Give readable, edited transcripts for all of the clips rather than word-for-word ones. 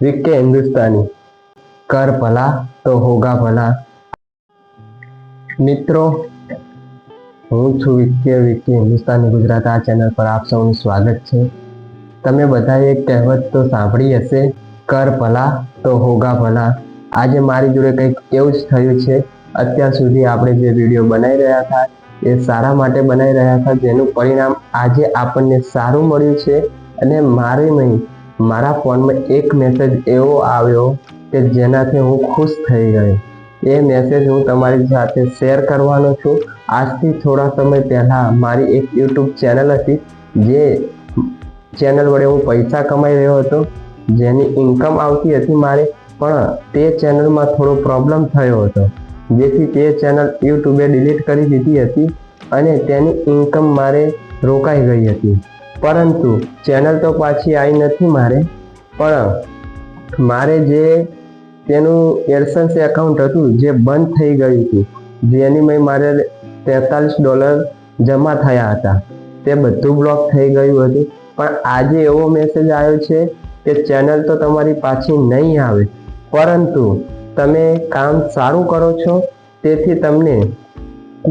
विक्के हिंदुस्तानी कर भला तो होगा भला। मित्रों, हूँ छू विक्के हिंदुस्तानी गुजरात आ चैनल पर आप सौનું સ્વાગત છે। તમે બધાએ એક કહેવત તો સાંભળી હશે, કર ભલા તો હોગા ભલા। આજે મારી જોડે કંઈક એવું જ થયું છે। અત્યાર સુધી આપણે જે વિડીયો બનાવી રહ્યા હતા એ સારા માટે બનાવી રહ્યા હતા, જેનું પરિણામ આજે આપણને સારું મળ્યું છે। અને મારે નહીં, મારા ફોનમાં એક મેસેજ એવો આવ્યો કે જેનાથી હું ખુશ થઈ ગયો। એ મેસેજ હું તમારી સાથે શેર કરવાનો છું। આજથી થોડા સમય પહેલા મારી એક યુટ્યુબ ચેનલ હતી, જે ચેનલ વડે હું પૈસા કમાઈ રહ્યો હતો, જેની ઇન્કમ આવતી હતી મારે, પણ તે ચેનલમાં થોડો પ્રોબ્લેમ થયો હતો, જેથી તે ચેનલ યુટ્યુબે ડિલીટ કરી દીધી હતી અને તેની ઇન્કમ મારે રોકાઈ ગઈ હતી। પરંતુ ચેનલ તો પાછી આવી નથી મારે, પણ મારે જે તેનું એડસન્સ એકાઉન્ટ હતું જે બંધ થઈ ગયું હતું, જેની મેં મારે $43 જમા થયા હતા, તે બધું બ્લોક થઈ ગયું હતું। પણ આજે એવો મેસેજ આવ્યો છે કે ચેનલ તો તમારી પાછી નહીં આવે, પરંતુ તમે કામ સારું કરો છો તેથી તમને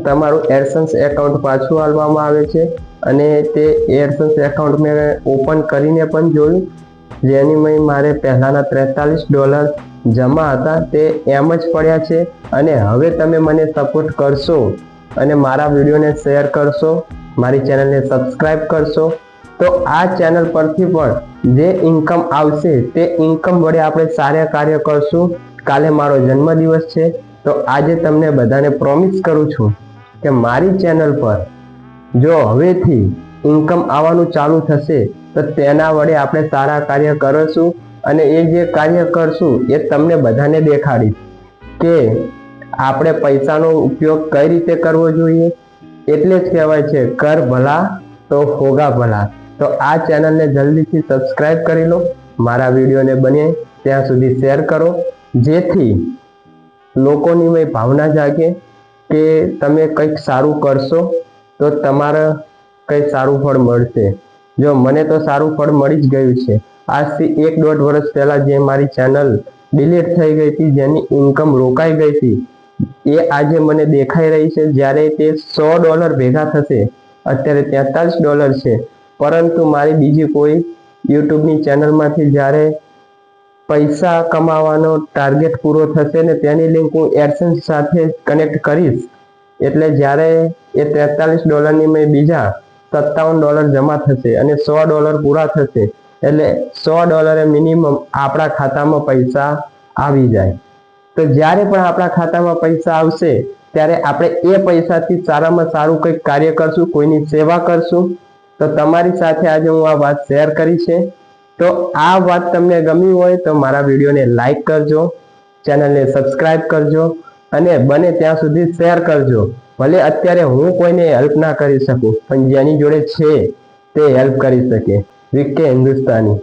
તમારું એડસન્સ એકાઉન્ટ પાછું આપવામાં આવે છે। અને તે એડસન્સ એકાઉન્ટ મેં ઓપન કરીને પણ જોયું, જેની મેં મારે પહેલાના $43 જમા હતા તે એમ જ પડ્યા છે। અને હવે તમે મને સપોર્ટ કરશો અને મારા વિડીયોને શેર કરશો, મારી ચેનલને સબસ્ક્રાઈબ કરશો, તો આ ચેનલ પરથી પણ જે ઇન્કમ આવશે તે ઇન્કમ વડે આપણે સારા કાર્ય કરશું। કાલે મારો જન્મદિવસ છે, તો આજે તમને બધાને પ્રોમિસ કરું છું કે મારી ચેનલ પર જો હવેથી ઇન્કમ આવવાનું ચાલુ થશે તો તેના વડે આપણે સારા કાર્ય કરીશું। અને એ જે કાર્ય કરશું એ તમને બધાને દેખાડીશ કે આપણે પૈસાનો ઉપયોગ કઈ રીતે કરવો જોઈએ। એટલે જ કહેવાય છે કર ભલા તો હોગા ભલા। તો આ ચેનલને જલ્દીથી સબસ્ક્રાઈબ કરી લો, મારા વિડીયોને બને ત્યાં સુધી શેર કરો, જેથી લોકોની મેં ભાવના જાગે કે તમે કંઈક સારું કરશો તો તમારે કંઈ સારું ફળ મળશે। જો મને તો સારું ફળ મળી જ ગયું છે। આજથી 1-1.5 વર્ષ પહેલાં જે મારી ચેનલ ડિલીટ થઈ ગઈ હતી, જેની ઇન્કમ રોકાઈ ગઈ હતી, એ આજે મને દેખાઈ રહી છે। જ્યારે તે $100 ભેગા થશે, અત્યારે $43 છે, પરંતુ મારી બીજી કોઈ યુટ્યુબની ચેનલમાંથી જ્યારે પૈસા કમાવાનો ટાર્ગેટ પૂરો થશે ને તેની લિંક હું એડસન્સ સાથે કનેક્ટ કરીશ, એટલે જ્યારે એ $43ની મેં બીજા $57 જમા થશે અને $100 પૂરા થશે, એટલે $100 મિનિમમ આપણા ખાતામાં પૈસા આવી જાય। તો જ્યારે પણ આપણા ખાતામાં પૈસા આવશે ત્યારે આપણે એ પૈસાથી સારામાં સારું કંઈક કાર્ય કરશું, કોઈની સેવા કરશું। તો તમારી સાથે આજે હું આ વાત શેર કરી છે। તો આ વાત તમને ગમી હોય તો મારા વિડીયોને લાઈક કરજો, ચેનલને સબસ્ક્રાઈબ કરજો અને બને ત્યાં સુધી શેર કરજો। ભલે અત્યારે હું કોઈને હેલ્પ ના કરી શકું, પણ જેની જોડે છે તે હેલ્પ કરી શકે। વિક્કે હિન્દુસ્તાની।